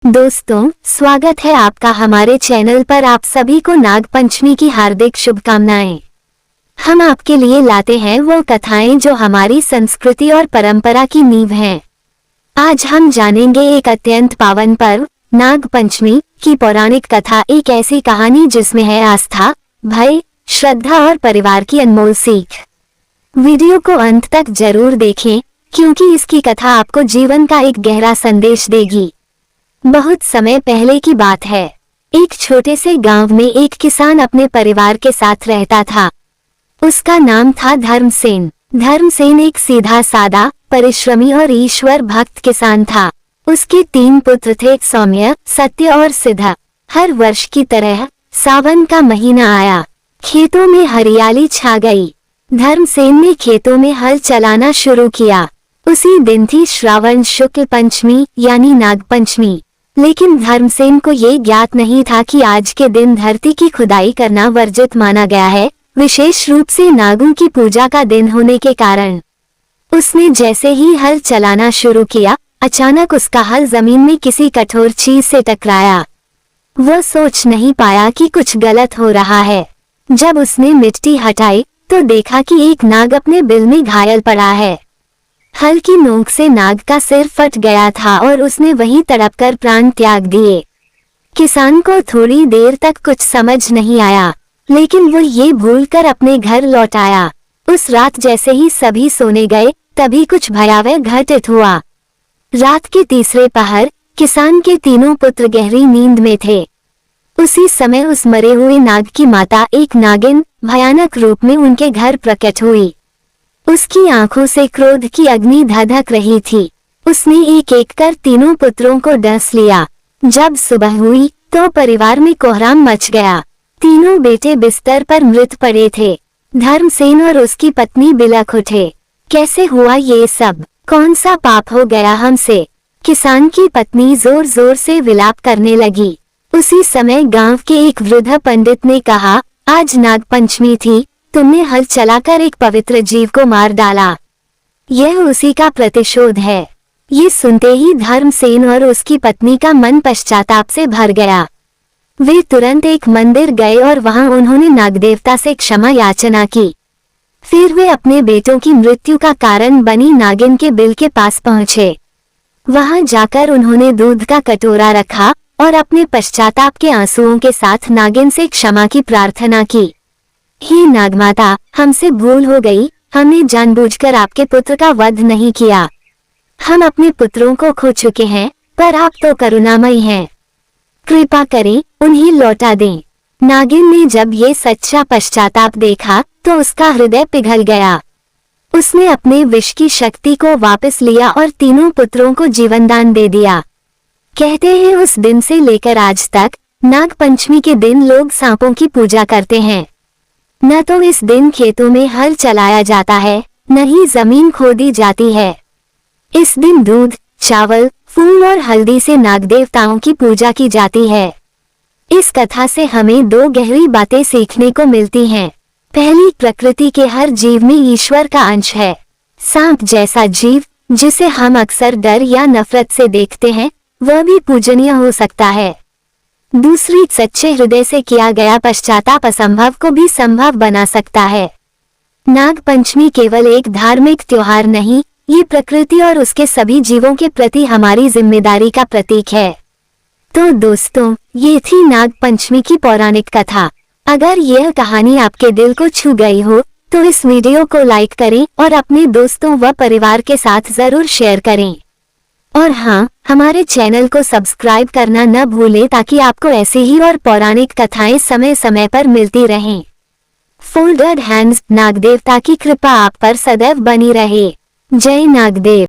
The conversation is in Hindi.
दोस्तों, स्वागत है आपका हमारे चैनल पर। आप सभी को नाग पंचमी की हार्दिक शुभकामनाएं। हम आपके लिए लाते हैं वो कथाएं जो हमारी संस्कृति और परंपरा की नींव हैं। आज हम जानेंगे एक अत्यंत पावन पर्व नाग पंचमी की पौराणिक कथा, एक ऐसी कहानी जिसमें है आस्था, भय, श्रद्धा और परिवार की अनमोल सीख। वीडियो को अंत तक जरूर देखें क्योंकि इसकी कथा आपको जीवन का एक गहरा संदेश देगी। बहुत समय पहले की बात है। एक छोटे से गांव में एक किसान अपने परिवार के साथ रहता था। उसका नाम था धर्मसेन। धर्मसेन एक सीधा सादा, परिश्रमी और ईश्वर भक्त किसान था। उसके 3 पुत्र थे, सौम्य, सत्य और सिद्ध। हर वर्ष की तरह सावन का महीना आया। खेतों में हरियाली छा गई। धर्मसेन ने खेतों में हल चलाना शुरू किया। उसी दिन थी श्रावण शुक्ल पंचमी यानी नाग पंचमी। लेकिन धर्मसेन को ये ज्ञात नहीं था कि आज के दिन धरती की खुदाई करना वर्जित माना गया है, विशेष रूप से नागों की पूजा का दिन होने के कारण। उसने जैसे ही हल चलाना शुरू किया, अचानक उसका हल जमीन में किसी कठोर चीज से टकराया। वह सोच नहीं पाया कि कुछ गलत हो रहा है। जब उसने मिट्टी हटाई तो देखा कि एक नाग अपने बिल में घायल पड़ा है। हल की नोक से नाग का सिर फट गया था और उसने वहीं तड़पकर प्राण त्याग दिए। किसान को थोड़ी देर तक कुछ समझ नहीं आया, लेकिन वो ये भूलकर अपने घर लौट आया। उस रात जैसे ही सभी सोने गए, तभी कुछ भयावह घटित हुआ। रात के तीसरे पहर किसान के 3 पुत्र गहरी नींद में थे। उसी समय उस मरे हुए नाग की माता, एक नागिन, भयानक रूप में उनके घर प्रकट हुई। उसकी आंखों से क्रोध की अग्नि धधक रही थी। उसने एक एक कर 3 पुत्रों को डस लिया। जब सुबह हुई तो परिवार में कोहराम मच गया। 3 बेटे बिस्तर पर मृत पड़े थे। धर्मसेन और उसकी पत्नी बिलख उठे। कैसे हुआ ये सब? कौन सा पाप हो गया हमसे? किसान की पत्नी जोर जोर से विलाप करने लगी। उसी समय गांव के एक वृद्ध पंडित ने कहा, आज नाग पंचमी थी, तुमने हल चलाकर एक पवित्र जीव को मार डाला। यह उसी का प्रतिशोध है। ये सुनते ही धर्मसेन और उसकी पत्नी का मन पश्चाताप से भर गया। वे तुरंत एक मंदिर गए और वहां उन्होंने नागदेवता से क्षमा याचना की। फिर वे अपने बेटों की मृत्यु का कारण बनी नागिन के बिल के पास पहुंचे। वहां जाकर उन्होंने दूध का कटोरा रखा और अपने पश्चाताप के आंसुओं के साथ नागिन से क्षमा की प्रार्थना की। हे नागमाता, हमसे भूल हो गई। हमने जानबूझकर आपके पुत्र का वध नहीं किया। हम अपने पुत्रों को खो चुके हैं, पर आप तो करुणामयी हैं। कृपा करें, उन्हें लौटा दें। नागिन ने जब ये सच्चा पश्चाताप देखा तो उसका हृदय पिघल गया। उसने अपने विष की शक्ति को वापस लिया और 3 पुत्रों को जीवनदान दे दिया। कहते हैं उस दिन से लेकर आज तक नाग पंचमी के दिन लोग सांपों की पूजा करते हैं। न तो इस दिन खेतों में हल चलाया जाता है, न ही जमीन खोदी जाती है। इस दिन दूध, चावल, फूल और हल्दी से नाग देवताओं की पूजा की जाती है। इस कथा से हमें 2 गहरी बातें सीखने को मिलती हैं। पहली, प्रकृति के हर जीव में ईश्वर का अंश है। सांप जैसा जीव जिसे हम अक्सर डर या नफरत से देखते हैं, वह भी पूजनीय हो सकता है। दूसरी, सच्चे हृदय से किया गया पश्चाताप असंभव को भी संभव बना सकता है। नाग पंचमी केवल एक धार्मिक त्योहार नहीं, ये प्रकृति और उसके सभी जीवों के प्रति हमारी जिम्मेदारी का प्रतीक है। तो दोस्तों, ये थी नाग पंचमी की पौराणिक कथा। अगर यह कहानी आपके दिल को छू गई हो तो इस वीडियो को लाइक करें और अपने दोस्तों व परिवार के साथ जरूर शेयर करें। और हाँ, हमारे चैनल को सब्सक्राइब करना न भूलें ताकि आपको ऐसी ही और पौराणिक कथाएं समय समय पर मिलती रहें। फोल्डेड हैंड्स, नागदेवता की कृपा आप पर सदैव बनी रहे। जय नागदेव।